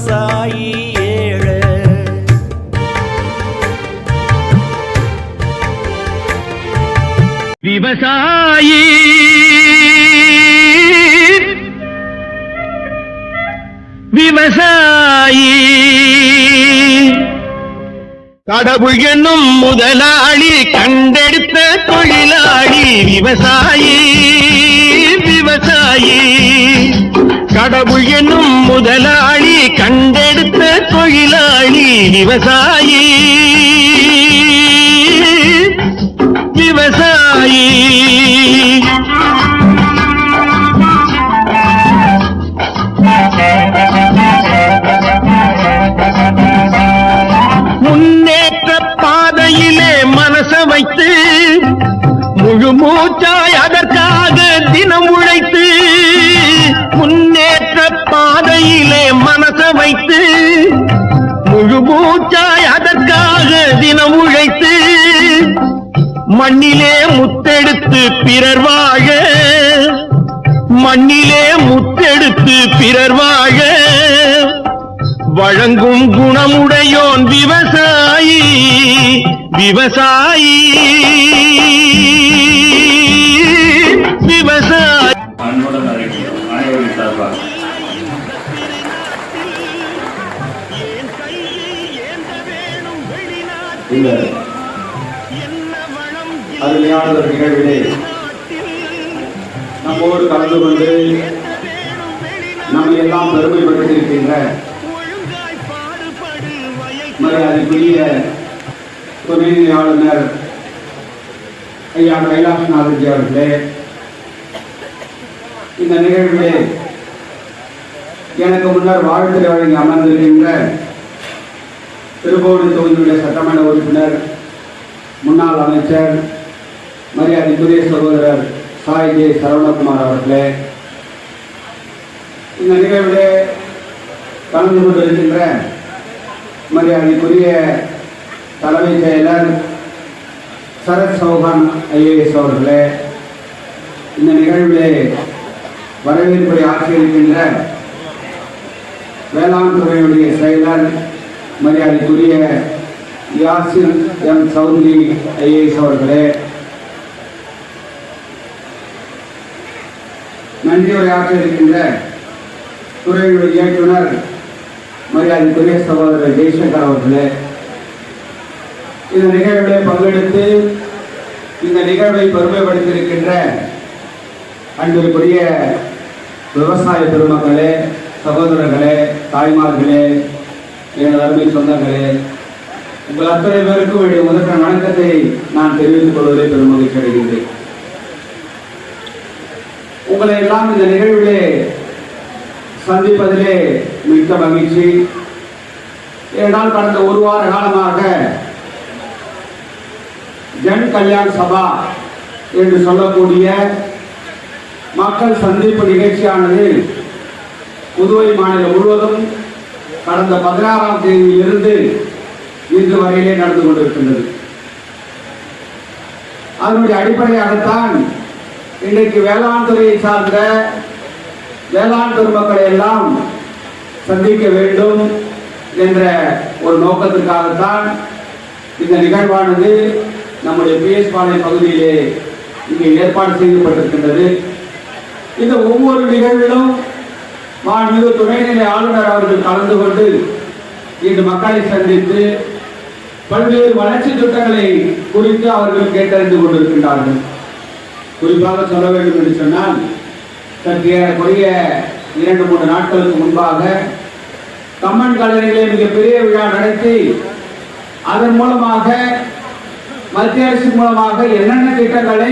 விவசாயி ஏழை. விவசாயி விவசாயி கடவுள் என்னும் முதலாளி கண்டெடுத்த தொழிலாளி விவசாயி விவசாயி கடவுள் என்னும் முதலாளி கண்டெடுத்த தொழிலாளி விவசாயி விவசாயி முன்னேற்ற பாதையிலே மனச வைத்து முழு மூச்சாய் அதற்காக தினம் உழைத்து முன்னேற்ற பாதையிலே மனச வைத்து முழு மூச்சாய் அதற்காக தினம் உழைத்து மண்ணிலே முத்தெடுத்து பிறர் வாழ மண்ணிலே முத்தெடுத்து பிறர் வாழ வழங்கும் குணமுடையோன் விவசாயி விவசாயி விவசாயி. அன்புடன் அறிவிக்கிறோம் அனைவரின் சார்பாக இந்த அருமையான ஒரு நிகழ்விலே நம்மோடு கலந்து கொண்டு நம்மை எல்லாம் பெருமைப்படுத்தியிருக்கின்ற மரியாதைக்குரிய துணைநிலை ஆளுநர் ஐயா கைலாசநாதன்ஜி அவர்களே, இந்த நிகழ்விலே எனக்கு முன்னர் வாழ்த்துறை வழங்கி அமர்ந்திருக்கின்ற திருக்கோவிலூர் தொகுதியுடைய சட்டமன்ற உறுப்பினர் முன்னாள் அமைச்சர் மரியாதைக்குரிய சகோதரர் சாய் ஜே சரவணகுமார் அவர்களே, இந்த நிகழ்விலே கலந்து கொண்டிருக்கின்ற மரியாதைக்குரிய தலைமைச் செயலர் சரத் சௌஹான் IAS அவர்களே, இந்த நிகழ்விலே வரவேற்புரை ஆற்றியிருக்கின்ற வேளாண் துறையுடைய செயலர் மரியாதைக்குரிய யாசிர் எம் சௌத்ரி IAS அவர்களே, நன்றியுரை ஆற்றியிருக்கின்ற துறையுடைய இயக்குனர் மரியாதைக்குரிய சகோதரர் ஜெய்சங்கர் அவர்களே, இந்த நிகழ்விலே பங்கெடுத்து இந்த நிகழ்வை பெருமைப்படுத்தியிருக்கின்ற அன்பிற்குரிய விவசாய பெருமக்களே, சகோதரர்களே, தாய்மார்களே, எனது அருமை சொந்தங்களே, உங்கள் அத்தனை பேருக்கும் என்னுடைய முதற்கண் வணக்கத்தை நான் தெரிவித்துக் கொள்வதை பெருமகிழ்ச்சி அடைகின்றேன். உங்களை எல்லாம் இந்த நிகழ்விலே சந்திப்பதிலே மிக்க மகிழ்ச்சி. ஏனால் கடந்த ஒரு வார காலமாக ஜன் கல்யாண் சபா என்று சொல்லக்கூடிய மக்கள் சந்திப்பு நிகழ்ச்சியானது புதுவை மாநிலம் முழுவதும் கடந்த 16ஆம் தேதியிலிருந்து இன்று வரையிலே நடந்து கொண்டிருக்கின்றது. அதனுடைய அடிப்படையாகத்தான் இன்றைக்கு வேளாண் துறையை சார்ந்த வேளாண் பெருமக்களை எல்லாம் சந்திக்க வேண்டும் என்ற ஒரு நோக்கத்திற்காகத்தான் இந்த நிகழ்வானது நம்முடைய PS பாளையம் பகுதியிலே இங்கே ஏற்பாடு செய்யப்பட்டிருக்கின்றது. இந்த ஒவ்வொரு நிகழ்விலும் மாண்புமிகு துணைநிலை ஆளுநர் அவர்கள் கலந்து கொண்டு இன்று மக்களை சந்தித்து பல்வேறு வளர்ச்சி திட்டங்களை குறித்து அவர்கள் கேட்டறிந்து கொண்டிருக்கின்றார்கள். குறிப்பாக சொல்ல வேண்டும் என்று சொன்னால் சற்றேறக்குறைய 2-3 நாட்களுக்கு முன்பாக கம்மன் கல்லறையிலே மிகப்பெரிய விழா நடத்தி அதன் மூலமாக மத்திய அரசு மூலமாக என்னென்ன திட்டங்களை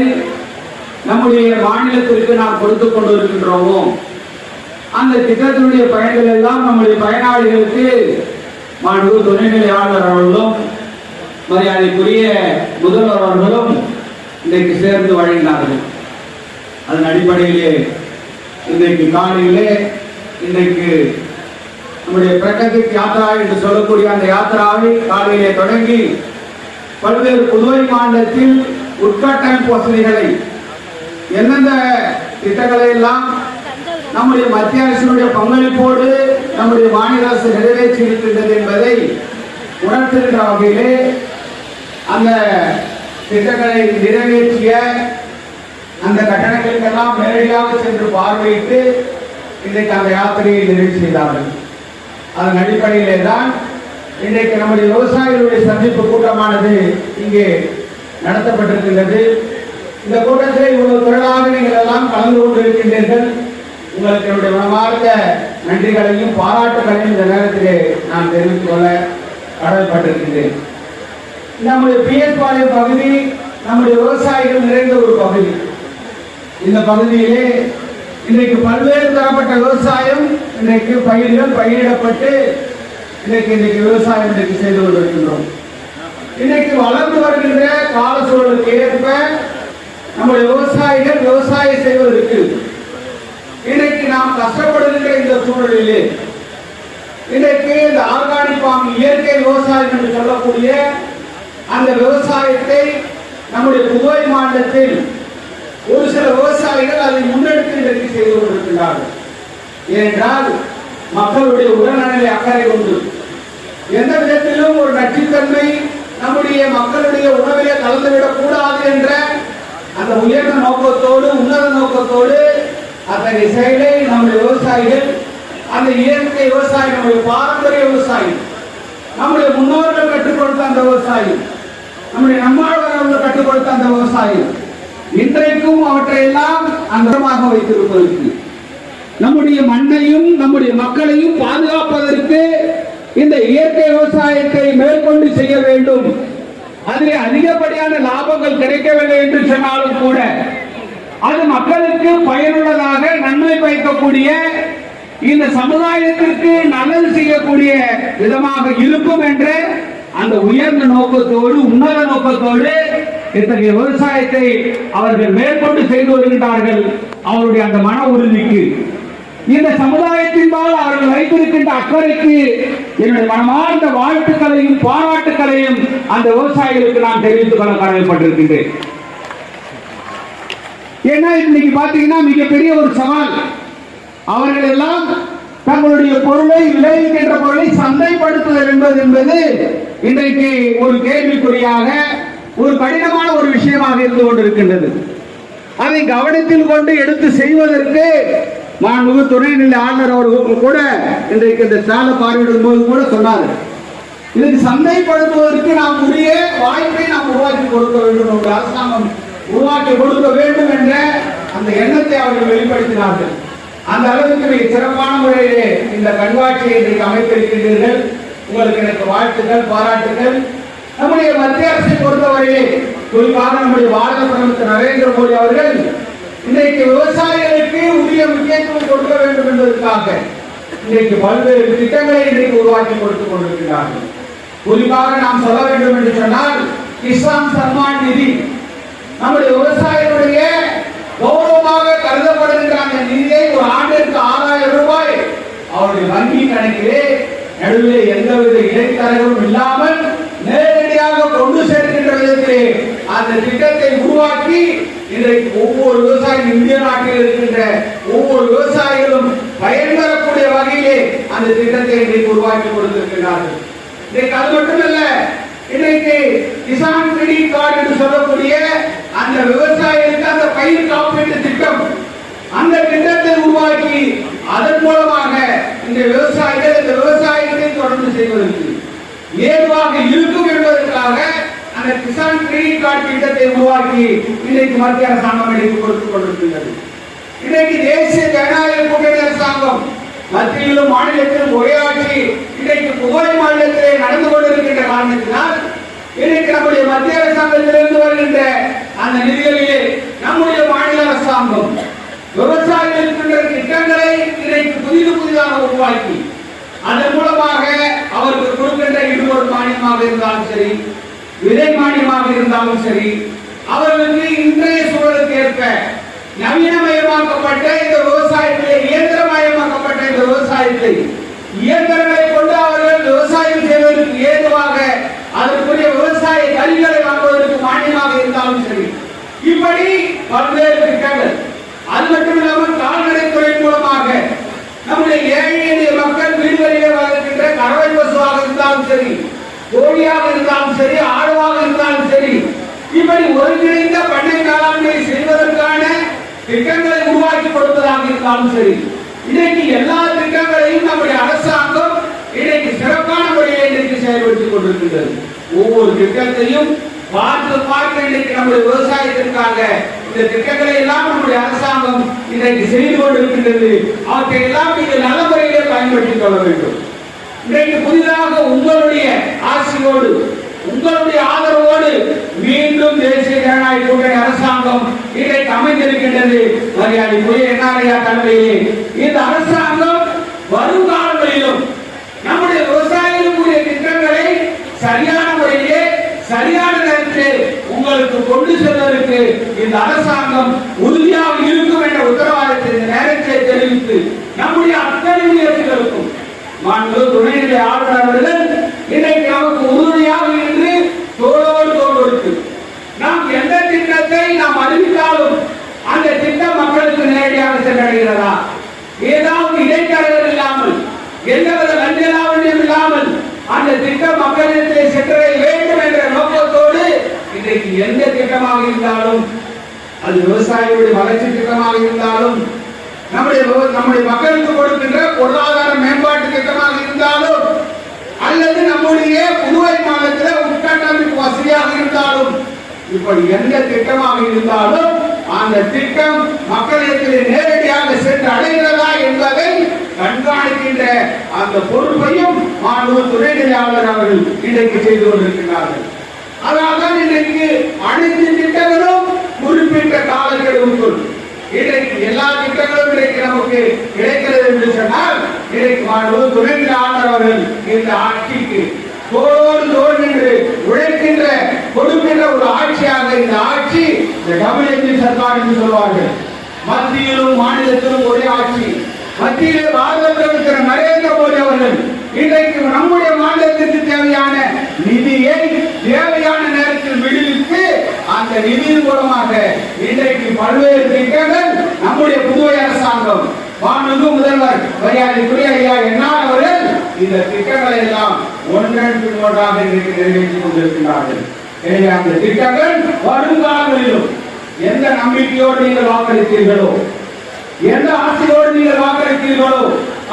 நம்முடைய மாநிலத்திற்கு நாம் கொடுத்து கொண்டிருக்கின்றோமோ அந்த திட்டத்தினுடைய பயன்கள் எல்லாம் நம்முடைய பயனாளிகளுக்கு மாண்புமிகு துணைநிலை ஆளுநர் அவர்களும் மரியாதைக்குரிய முதல்வர் அவர்களும் இன்றைக்கு சேர்ந்து வழங்கினார்கள். அதன் அடிப்படையிலே இன்றைக்கு காலையிலே இன்றைக்கு நம்முடைய பிரகதிக் யாத்திரா என்று சொல்லக்கூடிய அந்த யாத்திராவை காலையிலே தொடங்கி பல்வேறு புதுவை மாநிலத்தில் உட்கட்டமைப்பு வசதிகளை எந்தெந்த திட்டங்களை எல்லாம் நம்முடைய மத்திய அரசினுடைய பங்களிப்போடு நம்முடைய மாநில அரசு நிறைவேற்றி இருக்கின்றது என்பதை உணர்த்துகின்ற வகையிலே அந்த திட்டங்களை நிறைவேற்றிய அந்த கட்டணங்களுக்கெல்லாம் நேரடியாக சென்று பார்வையிட்டு இன்றைக்கு அந்த யாத்திரையை நிறைவு செய்தார்கள். அதன் அடிப்படையிலே தான் இன்றைக்கு நம்முடைய விவசாயிகளுடைய சந்திப்பு கூட்டமானது இங்கே நடத்தப்பட்டிருக்கின்றது. இந்த கூட்டத்தில் இவ்வளவு திரளாக நீங்கள் எல்லாம் கலந்து கொண்டிருக்கின்றீர்கள். உங்களுக்கு என்னுடைய மனமார்ந்த நன்றிகளையும் பாராட்டுகளையும் இந்த நேரத்திலே நான் தெரிவித்துக் கொள்ள கடமைப்பட்டிருக்கின்றேன். நம்முடைய பிஎஸ் பாளையம் பகுதி நம்முடைய விவசாயிகள் நிறைந்த ஒரு பகுதி. இந்த பகுதியிலே இன்றைக்கு பல்வேறு தரப்பட்ட விவசாயம் இன்றைக்கு பயிர்கள் பயிரிடப்பட்டு இன்றைக்கு விவசாயம் இன்றைக்கு செய்து கொண்டிருக்கின்றோம். இன்றைக்கு வளர்ந்து வருகின்ற கால சூழலுக்கு ஏற்ப நம்முடைய விவசாயிகள் விவசாயம் செய்வதற்கு இன்றைக்கு நாம் கஷ்டப்படுகின்ற இந்த சூழலிலே இன்றைக்கு இந்த ஆர்கானிக் ஃபார்ம் இயற்கை விவசாயம் என்று சொல்லக்கூடிய அந்த விவசாயத்தை நம்முடைய புதுவை மாநிலத்தில் ஒரு சில விவசாயிகள் அதை முன்னெடுத்து இன்றைக்கு செய்து கொண்டிருக்கிறார்கள். ஏனென்றால் மக்களுடைய உடல்நல அக்கறை கொண்டு எந்த விதத்திலும் ஒரு நச்சுத்தன்மை நம்முடைய மக்களுடைய உணவிலே கலந்துவிடக் கூடாது என்ற அந்த உயர்ந்த நோக்கத்தோடு உன்னத நோக்கத்தோடு அத்தகைய செயலை நம்முடைய விவசாயிகள் அந்த இயற்கை விவசாயி நம்முடைய பாரம்பரிய விவசாயி நம்முடைய முன்னோர்கள் கற்றுக் கொடுத்த அந்த விவசாயி நம்முடைய நம்மாழ்வார்கள் கற்றுக் கொடுத்த அந்த விவசாயி இன்றைக்கும் அவற்றையெல்லாம் அந்தமாக வைத்திருப்பதற்கு நம்முடைய மண்ணையும் நம்முடைய மக்களையும் பாதுகாப்பதற்கு இந்த இயற்கை விவசாயத்தை மேற்கொண்டு செய்ய வேண்டும். அதிலே அதிகப்படியான லாபங்கள் கிடைக்கவில்லை என்று சொன்னாலும் கூட அது மக்களுக்கு பயனுள்ளதாக நன்மை பயக்கக்கூடிய இந்த சமுதாயத்திற்கு நல்லது செய்யக்கூடிய விதமாக இருக்கும் என்ற அந்த உயர்ந்த நோக்கத்தோடு உன்னத நோக்கத்தோடு இத்தகைய விவசாயத்தை அவர்கள் மேற்கொண்டு செய்து வருகின்றார்கள். அவருடைய அந்த மன உறுதிக்கு இந்த சமுதாயத்தின்பால் அவர்கள் வைத்திருக்கின்ற அக்கறைக்கு என்னுடைய மனமார்ந்த வாழ்த்துக்களையும் பாராட்டுக்களையும் அந்த விவசாயிகளுக்கு நான் தெரிவித்துக் கொள்ள கடமைப்பட்டிருக்கின்றேன். ஏன்னா இன்னைக்கு பாத்தீங்கன்னா மிகப்பெரிய ஒரு சவால். அவர்கள் எல்லாம் தங்களுடைய பொருளை விளைவிக்கின்ற பொருளை சந்தைப்படுத்துதல் என்பது இன்றைக்கு ஒரு கேள்விக்குறியாக ஒரு கடினமான ஒரு விஷயமாக இருந்து கொண்டிருக்கின்றது. அதை கவனத்தில் கொண்டு எடுத்து செய்வதற்கு மாண்புமிகு துணைநிலை ஆளுநர் அவர்கள் கூட இன்றைக்கு இந்த சாலை பார்வையிடும் போது கூட சொன்னார், இதுக்கு சந்தைப்படுத்துவதற்கு நாம் உரிய வாய்ப்பை நாம் உருவாக்கி கொடுக்க வேண்டும், ஒரு அரசாங்கம் உருவாக்கி கொடுக்க வேண்டும் என்ற அந்த எண்ணத்தை அவர்கள் வெளிப்படுத்தினார்கள். அந்த அளவுக்கு மிக சிறப்பான முறையிலே இந்த கண்காட்சியை இன்றைக்கு அமைத்திருக்கின்றீர்கள். உங்களுக்கு எனக்கு வாழ்த்துக்கள் பாராட்டுகள். நம்முடைய மத்திய அரசை பொறுத்தவரையிலே குறிப்பாக நம்முடைய பாரத பிரதமர் நரேந்திர மோடி அவர்கள் இன்றைக்கு விவசாயிகளுக்கு உரிய முக்கியத்துவம் கொடுக்க வேண்டும் என்பதற்காக இன்றைக்கு பல்வேறு திட்டங்களை இன்றைக்கு உருவாக்கி கொடுத்துக் கொண்டிருக்கிறார்கள். குறிப்பாக நாம் சொல்ல வேண்டும் என்று சொன்னால் கிசான் சன்மான் நிதி நம்முடைய விவசாயிகளுடைய கௌரவமாக கருதப்படுகின்ற அந்த நிதியை ஒரு ஆண்டிற்கு 6000 ரூபாய் அவருடைய வங்கி கணக்கிலே நடுவிலே எந்தவித இடைத்தரகரும் இல்லாமல் நேரடியாக கொண்டு சேர்க்கின்ற விதத்திலே அந்த திட்டத்தை உருவாக்கி இன்றைக்கு ஒவ்வொரு விவசாயியும் இந்திய நாட்டில் இருக்கின்ற ஒவ்வொரு விவசாயிகளும் பயன்பெறக்கூடிய வகையிலே அந்த திட்டத்தை இன்றைக்கு உருவாக்கி கொடுத்திருக்கிறார்கள். இன்றைக்கு அது மட்டுமல்ல, இன்றைக்கு கிசான் கிரெடிட் கார்டு என்று சொல்லக்கூடிய அந்த விவசாயிகளுக்கு அந்த பயிர் காப்பீட்டு திட்டம், அந்த திட்டத்தை உருவாக்கி அதன் மூலமாக இந்த விவசாயிகள் இந்த விவசாயத்தை தொடர்ந்து செய்வதற்கு ஏதுவாக இருக்கும் என்பதற்காக அந்த கிசான் கிரெடிட் கார்டு திட்டத்தை உருவாக்கி இன்றைக்கு மத்திய அரசாங்கம் இன்றைக்கு கொடுத்துக் கொண்டிருக்கிறது. இன்றைக்கு தேசிய ஜனநாயக கூட்டணி அரசாங்கம் மத்தியிலும் மாநிலத்திலும் ஒரே ஆட்சி இன்றைக்கு புதுவை மாநிலத்திலே நடந்து கொண்டிருக்கின்ற காரணத்தினால் இன்றைக்கு நம்முடைய மத்திய அரசாங்கத்திலிருந்து வருகின்ற அந்த நிதிகளிலே நம்முடைய மாநில அரசாங்கம் விவசாயிகளுக்கு திட்டங்களை இன்றைக்கு புதிதாக உருவாக்கி அதன் மூலமாக அவருக்கு கொடுக்கின்ற இடுபொருள் மானியமாக இருந்தாலும் சரி, விதை மானியமாக இருந்தாலும் சரி, அவர்களுக்கு இன்றைய சூழலுக்கு ஏற்ப நவீனமயமாக்கப்பட்ட இந்த விவசாயத்திலே இயந்திரமயமாக்கப்பட்ட இந்த விவசாயத்தை இயந்திரங்களை கொண்டு அவர்கள் விவசாயம் செய்வதற்கு ஏதுவாக அதற்குரிய விவசாய கருவிகளை வாங்குவதற்கு மானியமாக இருந்தாலும் சரி, இப்படி பல்வேறு திட்டங்கள். அது மட்டுமில்லாமல் கால்நடைத்துறை மூலமாக நம்முடைய ஏழை எளிய மக்கள் சரி, கோழியாக இருந்தாலும் சரி, ஆடுவாக இருந்தாலும் சரி, இப்படி ஒருங்கிணைந்த பண்ணை மேலாண்மை செய்வதற்கான திட்டங்களை உருவாக்கி கொடுப்பதாக இருந்தாலும் சரி, இன்றைக்கு எல்லா திட்டங்களையும் நம்முடைய அரசாங்கம் இன்றைக்கு சிறப்பான முறையில் இன்றைக்கு செயல்படுத்திக் கொண்டிருக்கின்றது. ஒவ்வொரு திட்டத்தையும் பார்த்து பார்த்து இன்றைக்கு நம்முடைய விவசாயத்திற்காக இந்த திட்டங்களை எல்லாம் நம்முடைய அரசாங்கம் இன்றைக்கு செய்து கொண்டிருக்கின்றது. அவற்றை எல்லாம் நீங்கள் நல்ல முறையிலே பயன்படுத்திக் கொள்ள வேண்டும். இன்றைக்கு புதிதாக உங்களுடைய ஆசையோடு, உங்களுடைய ஆதரவோடு மீண்டும் தேசிய ஜனநாயக கூட்டணி அரசாங்கம் இன்றைக்கு அமைந்திருக்கின்றது. மரியாதைக்குரிய என்ஆர்ஐயா தலைமையிலே இந்த அரசாங்கம் வருங்காலங்களிலும் நம்முடைய விவசாயிகளுக்குரிய திட்டங்களை சரியான முறையிலே சரியான நேரத்திலே உங்களுக்கு கொண்டு செல்வதற்கு இந்த அரசாங்கம் உறுதியாக இருக்கும் என்ற உத்தரவாதத்தை இந்த நேரத்தை தெரிவித்து நம்முடைய அத்தனை முயற்சிகளுக்கும் மாண்பு துணைநிலை ஆளுநர் அவர்கள் இன்றைக்கு நமக்கு உறுதியாக இருந்து தோளோடு தோள் கொடுத்து நாம் எந்த திட்டத்தை நாம் அறிவித்தாலும் அந்த திட்டம் மக்களுக்கு நேரடியாக சென்றடைகிறதா, ஏதாவது இடைத்தரகர் இல்லாமல், எந்தவித லஞ்சலாவண்யம் இல்லாமல் அந்த திட்டம் மக்களிடத்தை சென்றடைய வேண்டும் என்ற நோக்கத்தோடு இன்றைக்கு எந்த திட்டமாக இருந்தாலும், அது விவசாயிகளுடைய வளர்ச்சி திட்டமாக இருந்தாலும், நம்முடைய மக்களுக்கு கொடுக்கின்ற பொருளாதார மேம்பாட்டு திட்டமாக இருந்தாலும், அல்லது நம்முடைய புதுவை மாநிலத்தில் உட்கட்டமைப்பு வசதியாக இருந்தாலும், இப்படி எந்த திட்டமாக இருந்தாலும் அந்த திட்டம் மக்களிடத்தில் நேரடியாக சென்று அடைகிறதா என்பதை கண்காணிக்கின்ற அந்த பொறுப்பையும் மாண்பு துணைநிலை ஆளுநர் அவர்கள் இன்றைக்கு செய்து கொண்டிருக்கிறார்கள். அதனால்தான் இன்றைக்கு அனைத்து திட்டங்களும் குறிப்பிட்ட காலக்கெடுவுக்குள் இன்றைக்கு எல்லா திட்டங்களும் இன்றைக்கு நமக்கு கிடைக்கிறது என்று சொன்னால், இன்றைக்கு மாண்பு துணைநிலை ஆளுநர் அவர்கள் இந்த ஆட்சிக்கு தோளோடு தோள் நின்று உழைக்கின்ற கொடுக்கின்ற ஒரு ஆட்சியாக இந்த ஆட்சி, இந்த டபுள் என்ஜின் சர்க்கார் என்று சொல்வார்கள். மத்தியிலும் மாநிலத்திலும் ஒரே ஆட்சி. மத்தியிலே பாரதத்தில் இருக்கிற நரேந்திர மோடி அவர்கள் இன்றைக்கு நம்முடைய மாநிலத்திற்கு தேவையான நிதியை தேவையான நேரத்தில் விடுவித்து அந்த நிதியின் மூலமாக இன்றைக்கு பல்வேறு திட்டங்கள் நம்முடைய புதுவை அரசாங்கம் மாண்புமிகு முதல்வர் மரியாதைக்குரிய ஐயா என்ஆர் அவர்கள் இந்த திட்டங்களை எல்லாம் ஒன்றன் பின் ஒன்றாக இன்றைக்கு நிறைவேற்றிக் கொண்டிருக்கிறார்கள். எனவே அந்த திட்டங்கள் வருங்காலங்களிலும் எந்த நம்பிக்கையோடு நீங்கள் வாக்களித்தீர்களோ, எந்த ஆசையோடு நீங்கள் வாக்களித்தீர்களோ,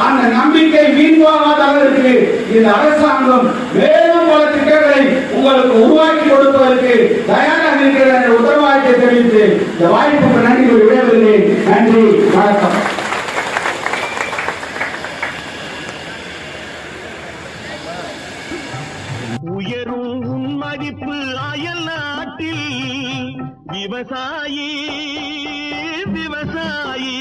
அந்த நம்பிக்கை வீண்வாகாத அளவிற்கு இந்த அரசாங்கம் மேலும் பல திட்டங்களை உங்களுக்கு உருவாக்கி கொடுப்பதற்கு தயாராக இருக்கிறது என்ற உத்தரவாதத்தை தெரிவித்து இந்த வாய்ப்புக்கு நன்றி விடைபெறுகிறேன். நன்றி, வணக்கம். உயரும் உன் மதிப்பு அயல் நாட்டில் விவசாயி விவசாயி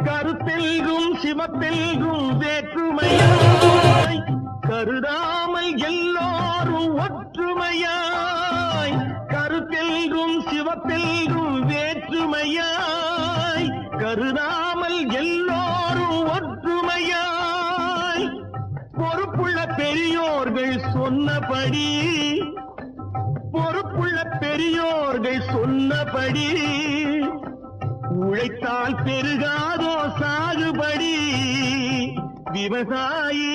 கருத்தெல்கும் சிவப்பெல்கும் வேற்றுமையாய் கருதாமல் எல்லோரும் ஒற்றுமையாய், கருத்தெல்கும் சிவப்பெல்கும் வேற்றுமையாய் கருதாமல் எல்லோரும் ஒற்றுமையாய், பொறுப்புள்ள பெரியோர்கள் சொன்னபடி, பொறுப்புள்ள பெரியோர்கள் சொன்னபடி உழைத்தால் பெருகாதோ சாகுபடி, விவசாயி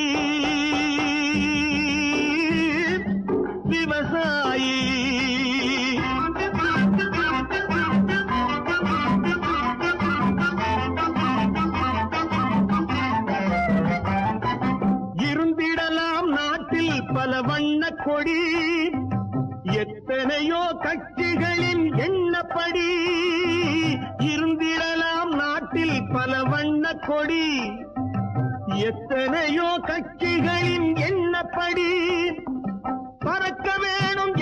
விவசாயி. இருந்திடலாம் நாட்டில் பல வண்ண கொடி, எத்தனையோ கட்சிகளின் எண்ணப்படி. இருந்திடலாம் நாட்டில் பல வண்ண கொடி, எத்தனையோ கட்சிகளின் எண்ணப்படி. பறக்க வேணும்